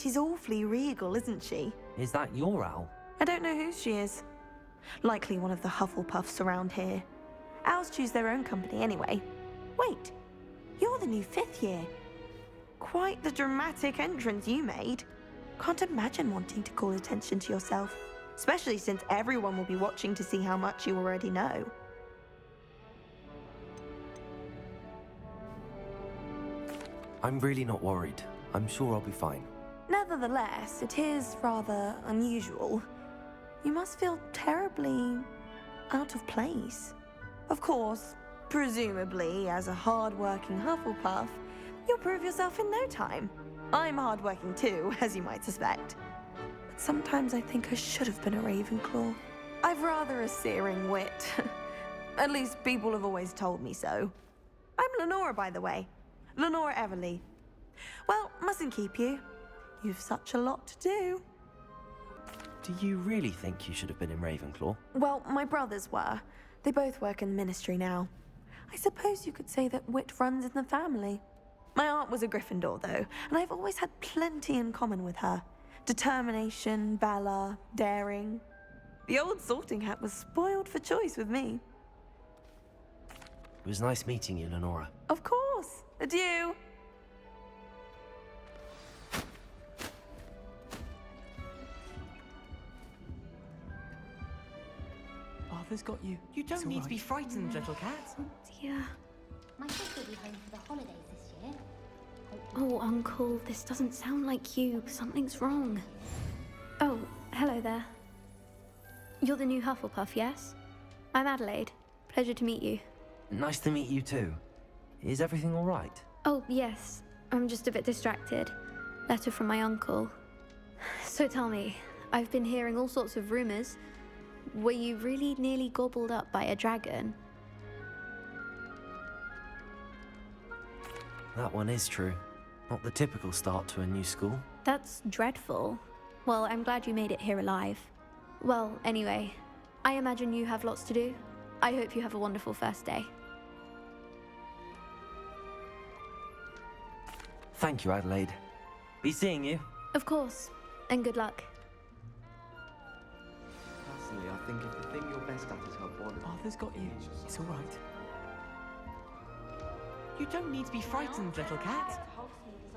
She's awfully regal, isn't she? Is that your owl? I don't know who she is. Likely one of the Hufflepuffs around here. Owls choose their own company anyway. Wait, you're the new 5th year. Quite the dramatic entrance you made. Can't imagine wanting to call attention to yourself, especially since everyone will be watching to see how much you already know. I'm really not worried. I'm sure I'll be fine. Nevertheless, it is rather unusual. You must feel terribly out of place. Of course, presumably, as a hard-working Hufflepuff, you'll prove yourself in no time. I'm hard-working too, as you might suspect. But sometimes I think I should have been a Ravenclaw. I've rather a searing wit. At least people have always told me so. I'm Lenora, by the way. Lenora Everly. Well, mustn't keep you. You've such a lot to do. Do you really think you should have been in Ravenclaw? Well, my brothers were. They both work in the ministry now. I suppose you could say that wit runs in the family. My aunt was a Gryffindor, though, and I've always had plenty in common with her. Determination, valor, daring. The old sorting hat was spoiled for choice with me. It was nice meeting you, Lenora. Of course. Adieu. Arthur's got you. You don't need to be frightened, little cat. Dear. My sister will be home for the holidays this year. Oh, Uncle, this doesn't sound like you. Something's wrong. Oh, hello there. You're the new Hufflepuff, yes? I'm Adelaide. Pleasure to meet you. Nice to meet you too. Is everything all right? Oh, yes. I'm just a bit distracted. Letter from my uncle. So tell me, I've been hearing all sorts of rumors. Were you really nearly gobbled up by a dragon? That one is true. Not the typical start to a new school. That's dreadful. Well, I'm glad you made it here alive. Well, anyway, I imagine you have lots to do. I hope you have a wonderful first day. Thank you, Adelaide. Be seeing you. Of course, and good luck. Personally, I think if the thing you're best at is her body... Arthur's got you. It's all right. You don't need to be frightened, little cat.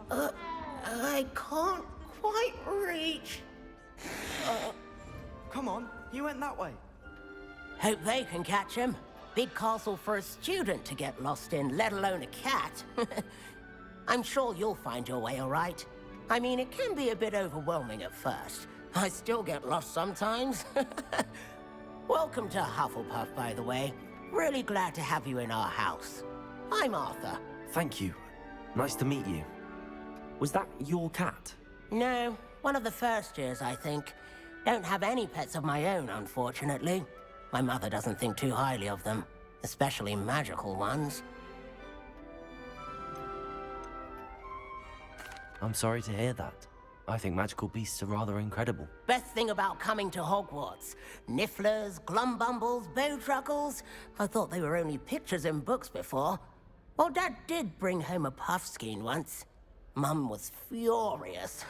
I can't quite reach. Come on, you went that way. Hope they can catch him. Big castle for a student to get lost in, let alone a cat. I'm sure you'll find your way all right. I mean, it can be a bit overwhelming at first. I still get lost sometimes. Welcome to Hufflepuff, by the way. Really glad to have you in our house. I'm Arthur. Thank you. Nice to meet you. Was that your cat? No, one of the first years, I think. Don't have any pets of my own, unfortunately. My mother doesn't think too highly of them, especially magical ones. I'm sorry to hear that. I think magical beasts are rather incredible. Best thing about coming to Hogwarts. Nifflers, glumbumbles, bowtruckles. I thought they were only pictures in books before. Well, Dad did bring home a puffskein once. Mum was furious.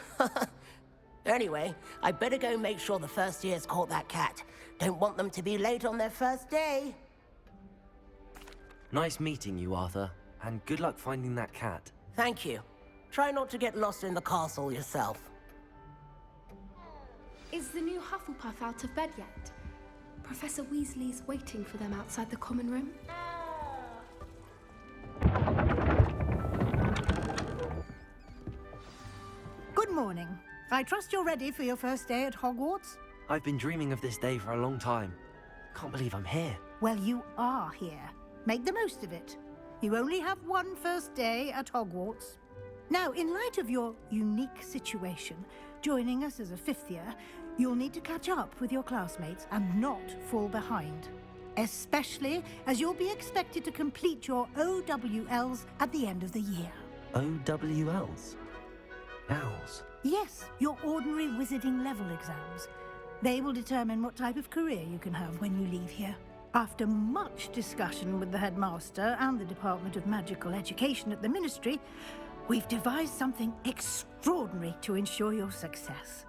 Anyway, I better go make sure the first years caught that cat. Don't want them to be late on their first day. Nice meeting you, Arthur. And good luck finding that cat. Thank you. Try not to get lost in the castle yourself. Is the new Hufflepuff out of bed yet? Professor Weasley's waiting for them outside the common room. Good morning. I trust you're ready for your first day at Hogwarts? I've been dreaming of this day for a long time. Can't believe I'm here. Well, you are here. Make the most of it. You only have one first day at Hogwarts. Now, in light of your unique situation, joining us as a 5th year, you'll need to catch up with your classmates and not fall behind. Especially as you'll be expected to complete your OWLs at the end of the year. OWLs? Owls? Yes, your ordinary wizarding level exams. They will determine what type of career you can have when you leave here. After much discussion with the headmaster and the Department of Magical Education at the Ministry, We've devised something extraordinary to ensure your success.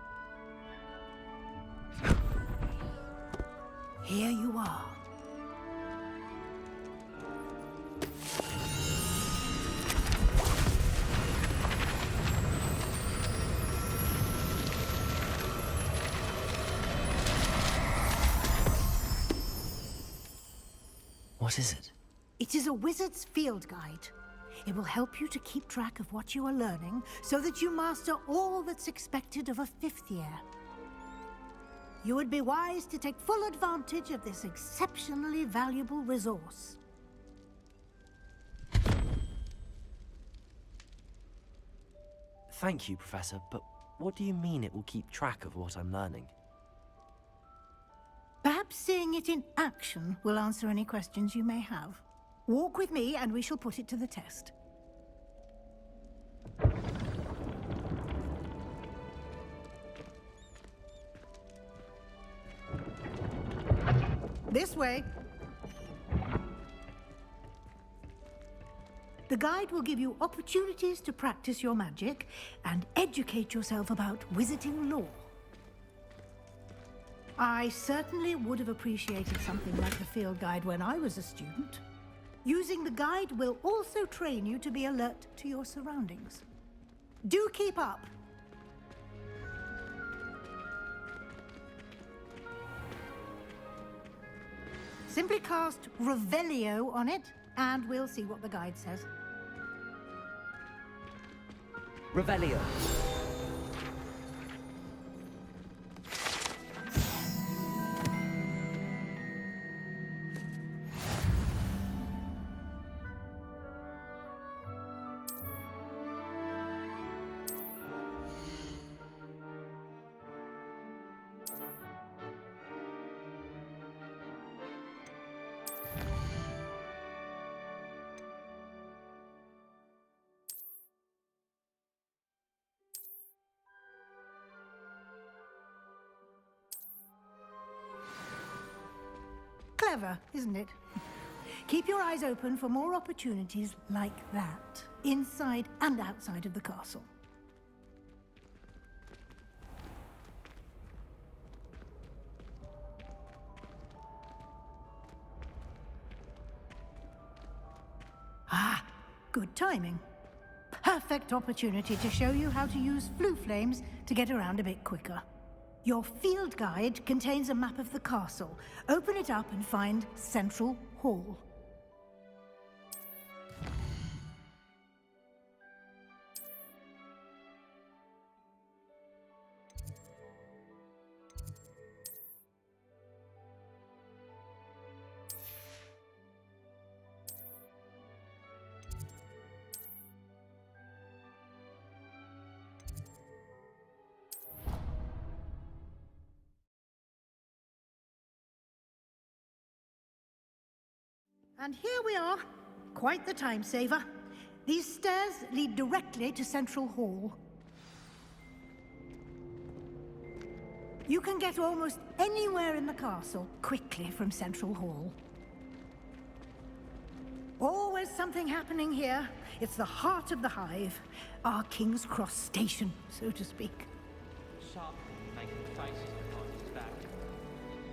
Here you are. What is it? It is a wizard's field guide. It will help you to keep track of what you are learning so that you master all that's expected of a 5th year. You would be wise to take full advantage of this exceptionally valuable resource. Thank you, Professor, but what do you mean it will keep track of what I'm learning? Perhaps seeing it in action will answer any questions you may have. Walk with me and we shall put it to the test. This way. The guide will give you opportunities to practice your magic and educate yourself about wizarding lore. I certainly would have appreciated something like a field guide when I was a student. Using the guide will also train you to be alert to your surroundings. Do keep up! Simply cast Revelio on it, and we'll see what the guide says. Revelio. Clever, isn't it? Keep your eyes open for more opportunities like that, inside and outside of the castle. Ah, good timing. Perfect opportunity to show you how to use flue flames to get around a bit quicker. Your field guide contains a map of the castle. Open it up and find Central Hall. And here we are. Quite the time saver. These stairs lead directly to Central Hall. You can get almost anywhere in the castle quickly from Central Hall. Always something happening here. It's the heart of the hive. Our King's Cross station, so to speak.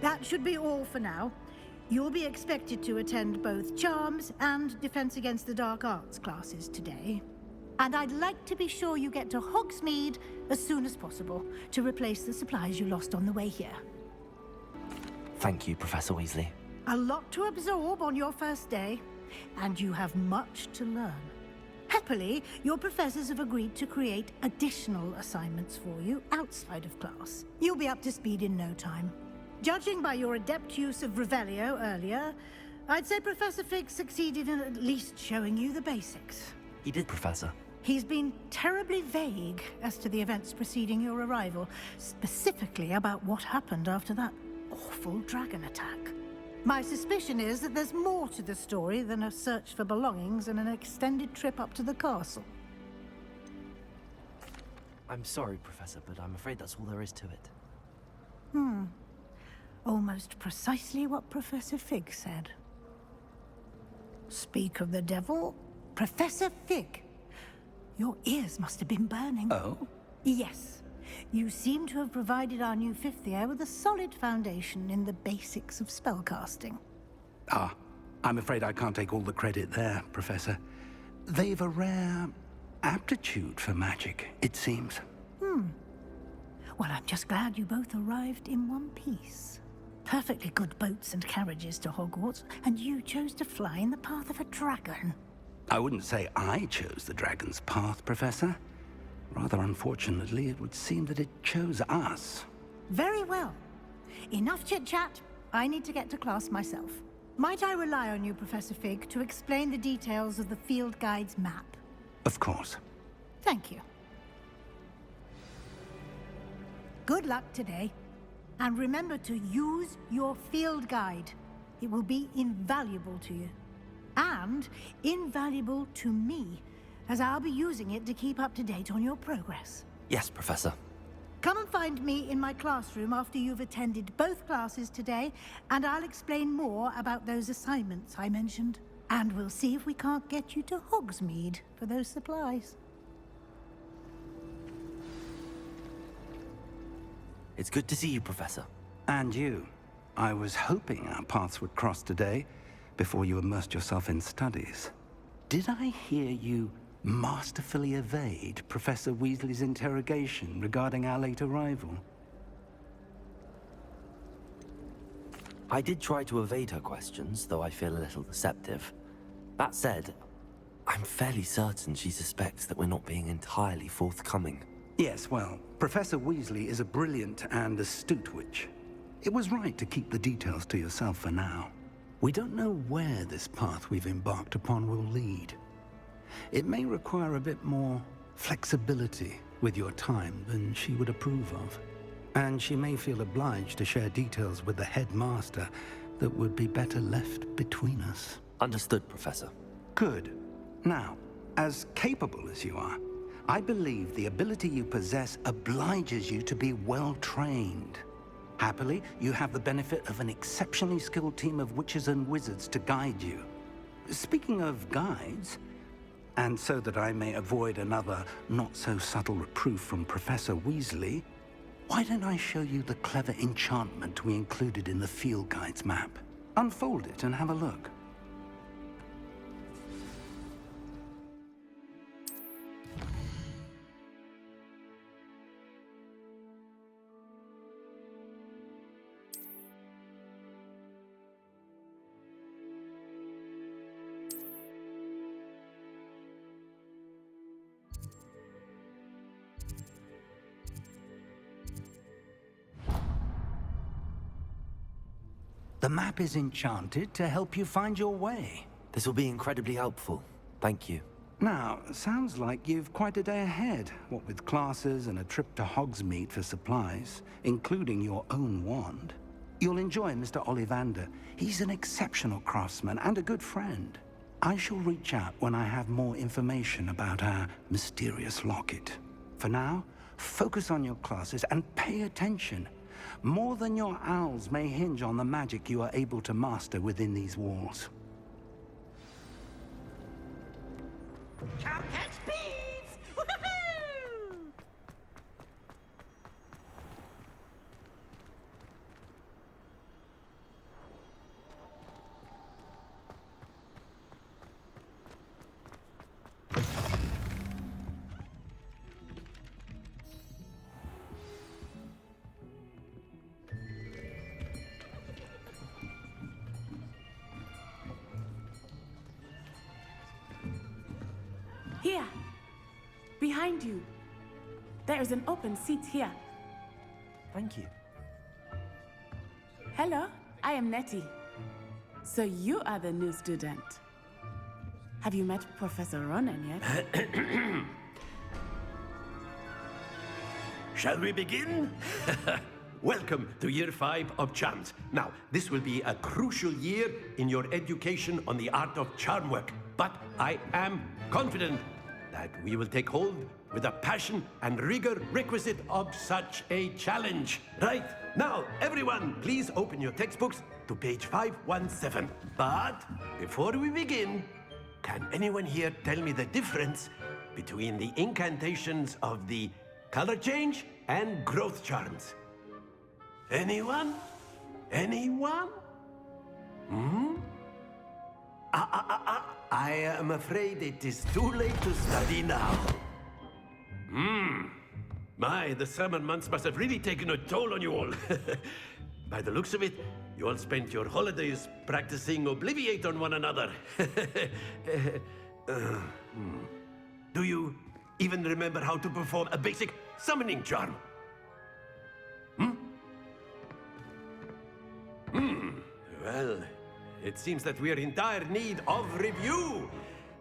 That should be all for now. You'll be expected to attend both Charms and Defense Against the Dark Arts classes today. And I'd like to be sure you get to Hogsmeade as soon as possible to replace the supplies you lost on the way here. Thank you, Professor Weasley. A lot to absorb on your first day, and you have much to learn. Happily, your professors have agreed to create additional assignments for you outside of class. You'll be up to speed in no time. Judging by your adept use of Revelio earlier, I'd say Professor Fig succeeded in at least showing you the basics. He did, Professor. He's been terribly vague as to the events preceding your arrival, specifically about what happened after that awful dragon attack. My suspicion is that there's more to the story than a search for belongings and an extended trip up to the castle. I'm sorry, Professor, but I'm afraid that's all there is to it. Almost precisely what Professor Fig said. Speak of the devil, Professor Fig. your ears must have been burning. Oh? Yes. You seem to have provided our new fifth year with a solid foundation in the basics of spellcasting. Ah, I'm afraid I can't take all the credit there, Professor. They've a rare aptitude for magic, it seems. Well, I'm just glad you both arrived in one piece. Perfectly good boats and carriages to Hogwarts, and you chose to fly in the path of a dragon. I wouldn't say I chose the dragon's path, Professor. Rather unfortunately, it would seem that it chose us. Very well. Enough chit-chat. I need to get to class myself. Might I rely on you, Professor Fig, to explain the details of the field guide's map? Of course. Thank you. Good luck today. And remember to use your field guide. It will be invaluable to you. And invaluable to me, as I'll be using it to keep up to date on your progress. Yes, Professor. Come and find me in my classroom after you've attended both classes today, and I'll explain more about those assignments I mentioned. And we'll see if we can't get you to Hogsmeade for those supplies. It's good to see you, Professor. And you. I was hoping our paths would cross today, before you immersed yourself in studies. Did I hear you masterfully evade Professor Weasley's interrogation regarding our late arrival? I did try to evade her questions, though I feel a little deceptive. That said, I'm fairly certain she suspects that we're not being entirely forthcoming. Yes, well, Professor Weasley is a brilliant and astute witch. It was right to keep the details to yourself for now. We don't know where this path we've embarked upon will lead. It may require a bit more flexibility with your time than she would approve of. And she may feel obliged to share details with the headmaster that would be better left between us. Understood, Professor. Good. Now, as capable as you are, I believe the ability you possess obliges you to be well-trained. Happily, you have the benefit of an exceptionally skilled team of witches and wizards to guide you. Speaking of guides, and so that I may avoid another not-so-subtle reproof from Professor Weasley, why don't I show you the clever enchantment we included in the field guide's map? Unfold it and have a look. The map is enchanted to help you find your way. This will be incredibly helpful. Thank you. Now, sounds like you've quite a day ahead, what with classes and a trip to Hogsmeade for supplies, including your own wand. You'll enjoy Mr. Ollivander. He's an exceptional craftsman and a good friend. I shall reach out when I have more information about our mysterious locket. For now, focus on your classes and pay attention. More than your owls may hinge on the magic you are able to master within these walls. Countess Beads! Woohoo! Here, behind you. There is an open seat here. Thank you. Hello, I am Nettie. So you are the new student. Have you met Professor Ronan yet? Shall we begin? Welcome to Year 5 of Charms. Now, this will be a crucial year in your education on the art of charm work. But I am confident that we will take hold with the passion and rigor requisite of such a challenge. Right, now, everyone, please open your textbooks to page 517. But before we begin, can anyone here tell me the difference between the incantations of the color change and growth charms. Anyone? Anyone? I am afraid it is too late to study now. My, the summer months must have really taken a toll on you all. By the looks of it, you all spent your holidays practicing Obliviate on one another. Do you even remember how to perform a basic summoning charm? Well, it seems that we are in dire need of review.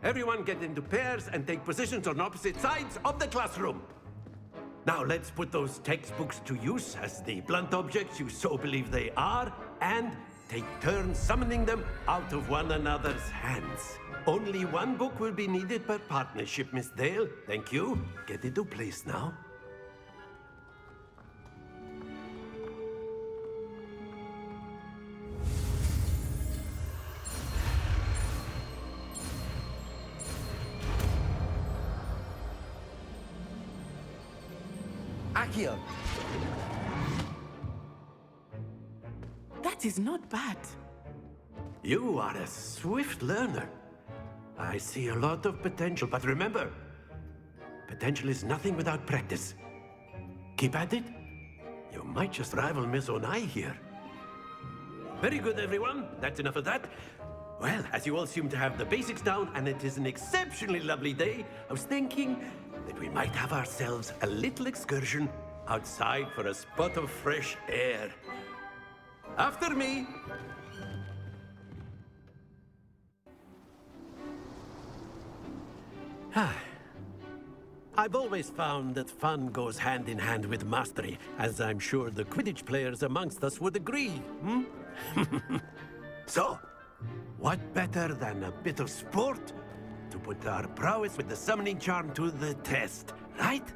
Everyone get into pairs and take positions on opposite sides of the classroom. Now let's put those textbooks to use as the blunt objects you so believe they are, and take turns summoning them out of one another's hands. Only one book will be needed per partnership, Miss Dale. Thank you. Get into place now. Accio! That is not bad. You are a swift learner. I see a lot of potential, but remember, potential is nothing without practice. Keep at it. You might just rival Miss Onai here. Very good, everyone. That's enough of that. Well, as you all seem to have the basics down, and it is an exceptionally lovely day, I was thinking that we might have ourselves a little excursion outside for a spot of fresh air. After me. I've always found that fun goes hand in hand with mastery, as I'm sure the Quidditch players amongst us would agree. So, what better than a bit of sport to put our prowess with the summoning charm to the test, right?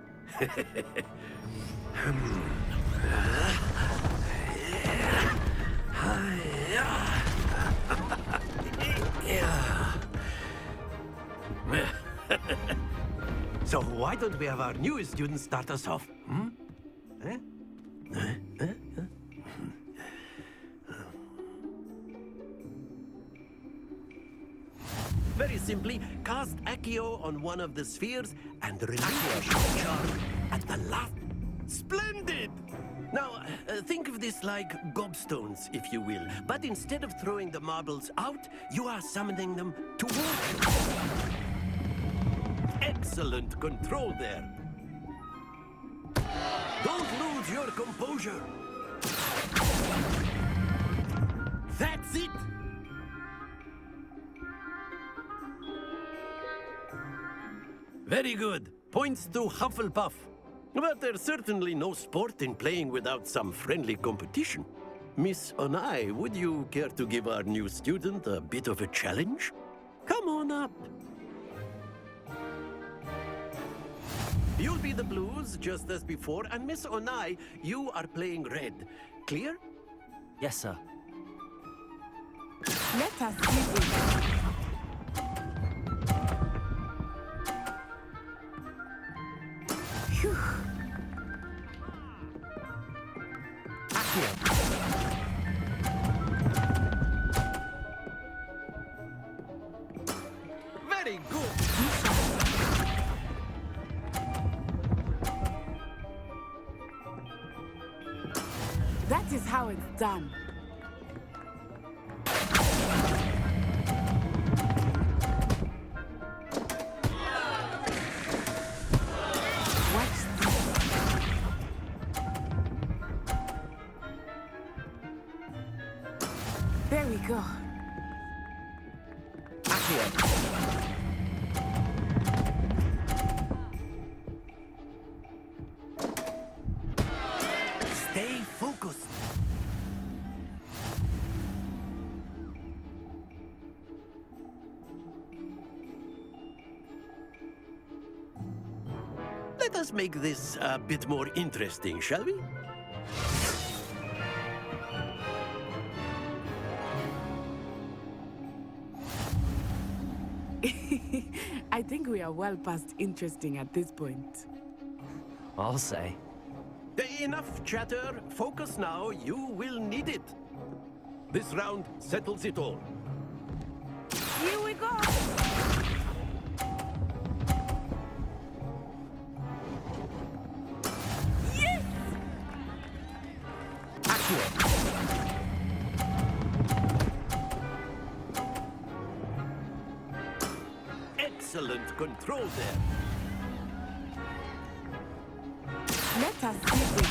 So why don't we have our newest student start us off? Very simply, cast Accio on one of the spheres and release your charm at the last. Splendid! Now, think of this like gobstones, if you will. But instead of throwing the marbles out, you are summoning them towards you. Excellent control there. Don't lose your composure. That's it! Very good. Points to Hufflepuff. But there's certainly no sport in playing without some friendly competition. Miss Onai, would you care to give our new student a bit of a challenge? Come on up. You'll be the blues, just as before, and Miss Onai, you are playing red. Clear? Yes, sir. Let us see this. Phew. Very good. That is how it's done. Watch this. There we go. Stay focused. Let us make this a bit more interesting, shall we? I think we are well past interesting at this point. I'll say. Enough chatter. Focus now. You will need it. This round settles it all. Here we go! Yes! Accio! Excellent control there. Let us see this.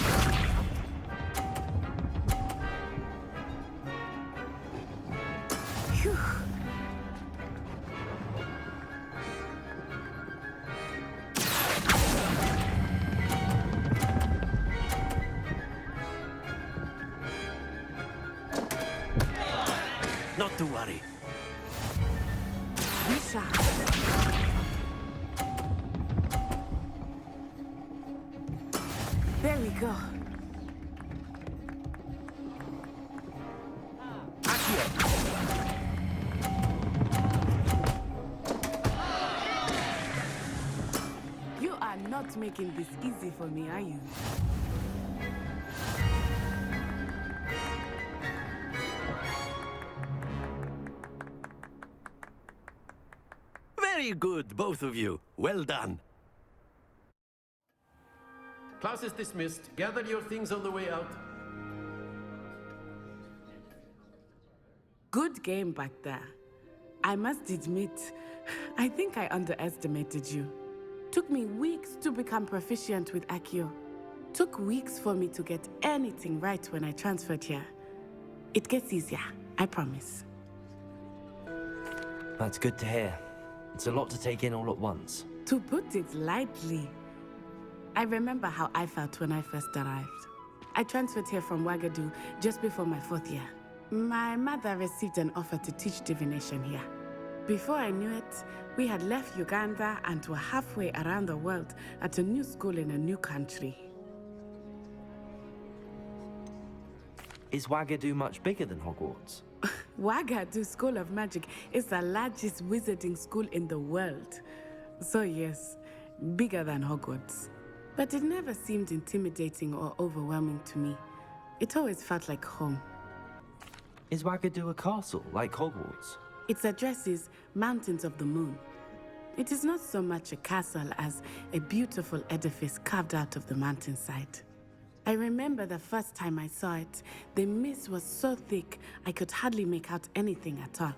Phew. Not to worry. Risha. There we go. You are not making this easy for me, are you? Very good, both of you. Well done. Class is dismissed. Gather your things on the way out. Good game back there. I must admit, I think I underestimated you. Took me weeks to become proficient with Accio. Took weeks for me to get anything right when I transferred here. It gets easier, I promise. That's good to hear. It's a lot to take in all at once. To put it lightly, I remember how I felt when I first arrived. I transferred here from Ouagadougou just before my 4th year. My mother received an offer to teach divination here. Before I knew it, we had left Uganda and were halfway around the world at a new school in a new country. Is Ouagadougou much bigger than Hogwarts? Ouagadougou School of Magic is the largest wizarding school in the world. So yes, bigger than Hogwarts. But it never seemed intimidating or overwhelming to me. It always felt like home. Is Ouagadougou a castle, like Hogwarts? Its address is Mountains of the Moon. It is not so much a castle as a beautiful edifice carved out of the mountainside. I remember the first time I saw it, the mist was so thick I could hardly make out anything at all.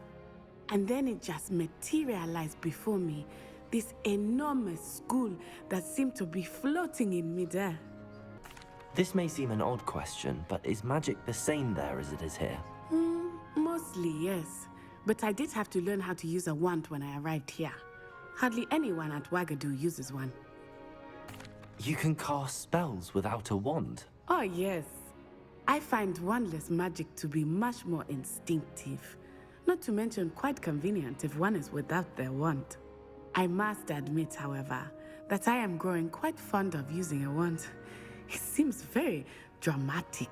And then it just materialized before me, this enormous school that seemed to be floating in midair. This may seem an odd question, but is magic the same there as it is here? Mostly, yes. But I did have to learn how to use a wand when I arrived here. Hardly anyone at Ouagadougou uses one. You can cast spells without a wand? Oh, yes. I find wandless magic to be much more instinctive. Not to mention quite convenient if one is without their wand. I must admit, however, that I am growing quite fond of using a wand. It seems very dramatic.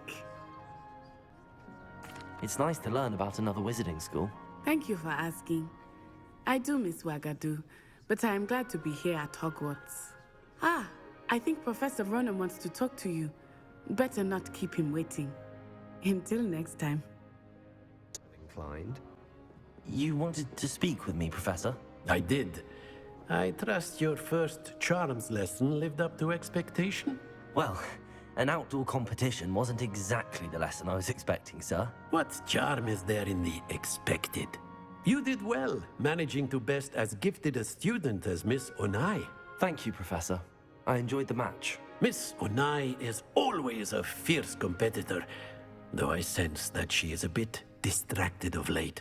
It's nice to learn about another wizarding school. Thank you for asking. I do miss Ouagadougou, but I am glad to be here at Hogwarts. I think Professor Ronan wants to talk to you. Better not keep him waiting. Until next time. Inclined. You wanted to speak with me, Professor? I did. I trust your first charms lesson lived up to expectation? Well, an outdoor competition wasn't exactly the lesson I was expecting, sir. What charm is there in the expected? You did well, managing to best as gifted a student as Miss Onai. Thank you, Professor. I enjoyed the match. Miss Onai is always a fierce competitor, though I sense that she is a bit distracted of late.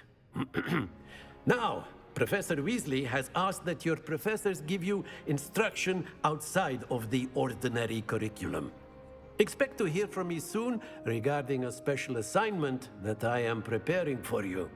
Now, Professor Weasley has asked that your professors give you instruction outside of the ordinary curriculum. Expect to hear from me soon regarding a special assignment that I am preparing for you.